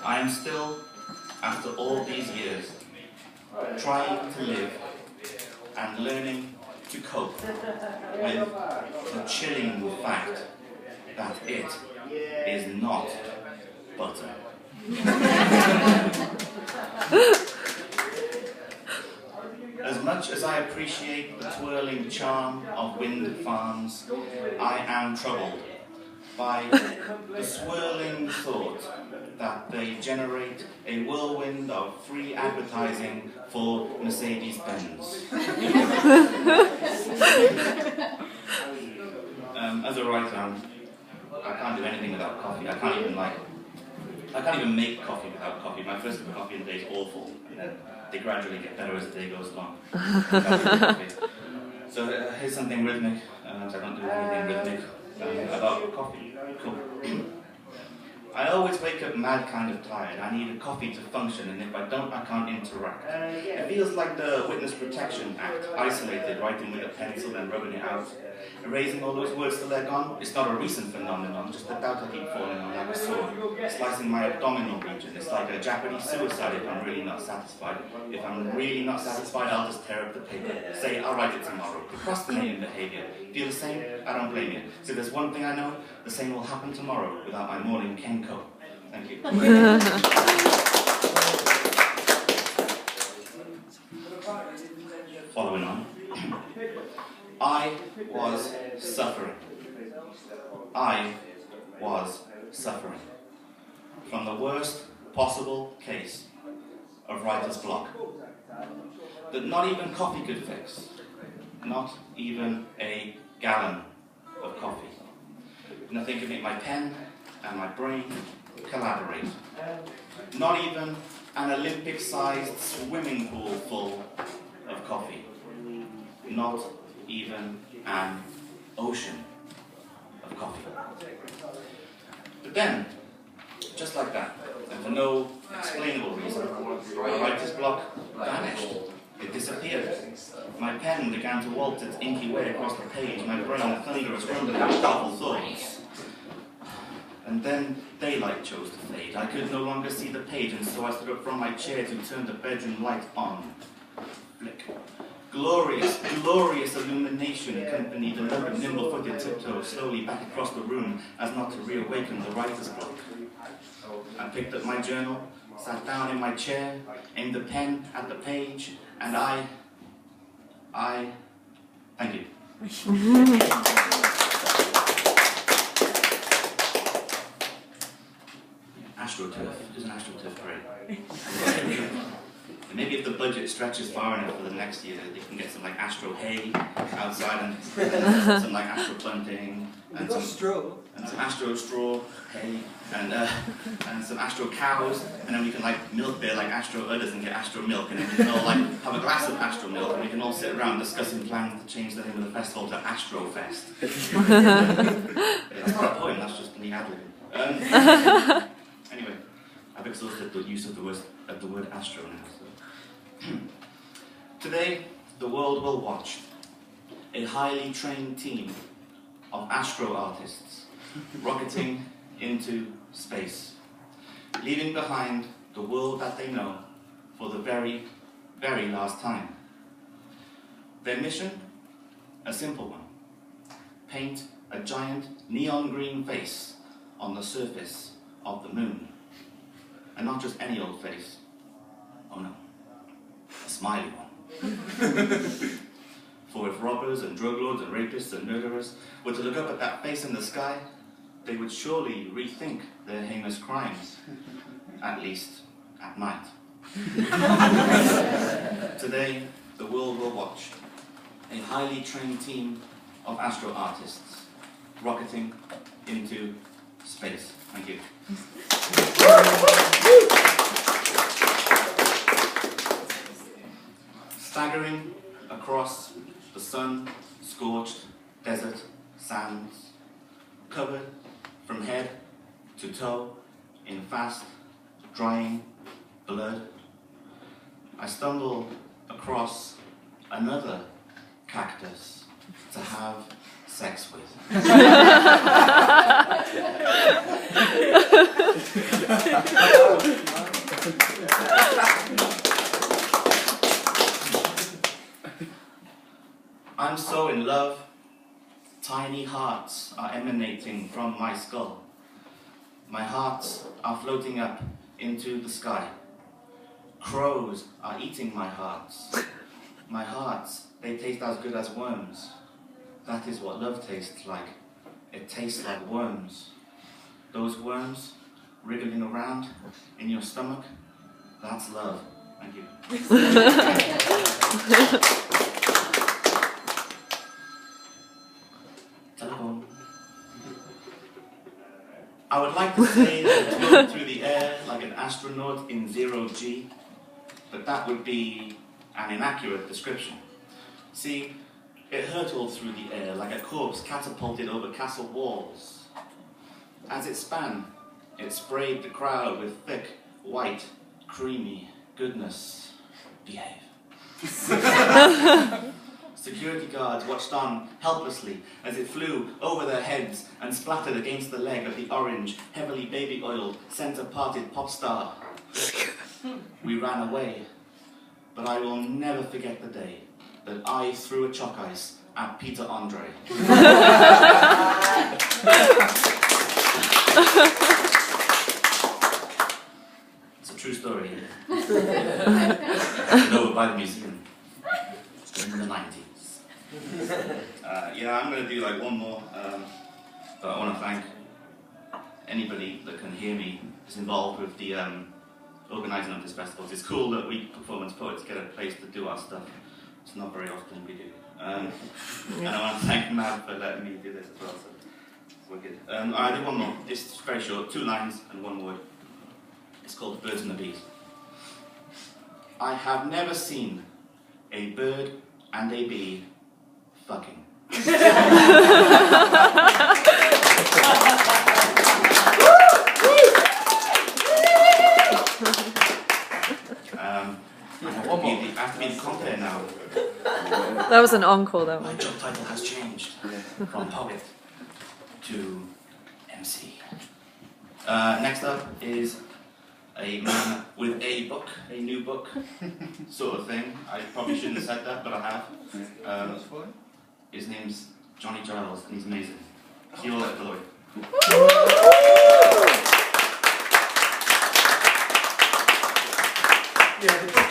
I am still, after all these years, trying to live and learning to cope with the chilling fact that it is not butter. As much as I appreciate the twirling charm of wind farms, I am troubled by the swirling thought that they generate a whirlwind of free advertising for Mercedes-Benz. As a writer, I can't do anything without coffee. I can't even make coffee without coffee. My first cup of coffee in the day is awful, and then they gradually get better as the day goes along. So here's something rhythmic. I don't do anything rhythmic about coffee. Cool. I always wake up mad kind of tired. I need a coffee to function, and if I don't, I can't interact. It feels like the Witness Protection Act, isolated, writing with a pencil, then rubbing it out. Erasing all those words till they're gone. It's not a recent phenomenon, just a doubt I keep falling on like a sword. Slicing my abdominal region. It's like a Japanese suicide if I'm really not satisfied. If I'm really not satisfied, I'll just tear up the paper. Say, I'll write it tomorrow. Procrastinating behaviour. Feel the same? I don't blame you. So there's one thing I know, the same will happen tomorrow without my morning Kenko. Thank you. Following on. I was suffering. I was suffering from the worst possible case of writer's block that not even coffee could fix. Not even a gallon of coffee. Nothing can make my pen and my brain collaborate. Not even an Olympic-sized swimming pool full of coffee. Not even an ocean of coffee. But then, just like that, and for no explainable reason, my writer's block vanished. It disappeared. My pen began to waltz its inky way across the page, my brain a thunderous rumbling of awful thoughts. And then daylight chose to fade. I could no longer see the page, and so I stood up from my chair to turn the bedroom light on. Flick. Glorious, glorious illumination accompanied a nimble-footed tiptoe slowly back across the room as not to reawaken the writer's block. I picked up my journal, sat down in my chair, aimed the pen at the page, and thank you. Astrotech. Isn't Astrotech great? Maybe if the budget stretches far enough for the next year, they can get some like Astro hay outside and some like Astro bunting and some Astro straw hay and some Astro cows, and then we can like milk their like Astro udders and get Astro milk, and then we can all like have a glass of Astro milk, and we can all sit around discussing plans to change the name of the festival to Astro Fest. That's not a poem, that's just me ad-libbing. Anyway, I've exhausted the use of the word astro now. So. Today, the world will watch a highly trained team of astro artists rocketing into space, leaving behind the world that they know for the very, very last time. Their mission? A simple one. Paint a giant neon green face on the surface of the moon. And not just any old face. Oh no. A smiley one. For if robbers and drug lords and rapists and murderers were to look up at that face in the sky, they would surely rethink their heinous crimes. At least, at night. Today, the world will watch a highly trained team of astro artists rocketing into space. Thank you. Staggering across the sun-scorched desert sands, covered from head to toe in fast, drying blood, I stumble across another cactus to have sex with. emanating from my skull. My hearts are floating up into the sky. Crows are eating my hearts. My hearts, they taste as good as worms. That is what love tastes like. It tastes like worms. Those worms wriggling around in your stomach, that's love. Thank you. Telephone. I would like to say that I flew through the air like an astronaut in 0G, but that would be an inaccurate description. See, it hurtled through the air like a corpse catapulted over castle walls. As it span, it sprayed the crowd with thick, white, creamy goodness. Behave. Security guards watched on helplessly as it flew over their heads and splattered against the leg of the orange, heavily baby-oiled, center-parted pop star. We ran away, but I will never forget the day that I threw a chalk ice at Peter Andre. It's a true story. Over by the museum in the 90s. Yeah, I'm going to do like one more, but I want to thank anybody that can hear me is involved with the organising of this festival. It's cool that we performance poets get a place to do our stuff. It's not very often we do. And I want to thank Matt for letting me do this as well. So we're good. I do one more. It's very short, 2 lines and 1 word. It's called Birds and the Bees. I have never seen a bird and a bee fucking. I have to be the compere now. That was an encore, though. My job title has changed from poet to MC. Next up is a man with a book, a new book, sort of thing. I probably shouldn't have said that, but I have. His name's Johnny Giles, and he's amazing. See you all at Deloitte. Yeah,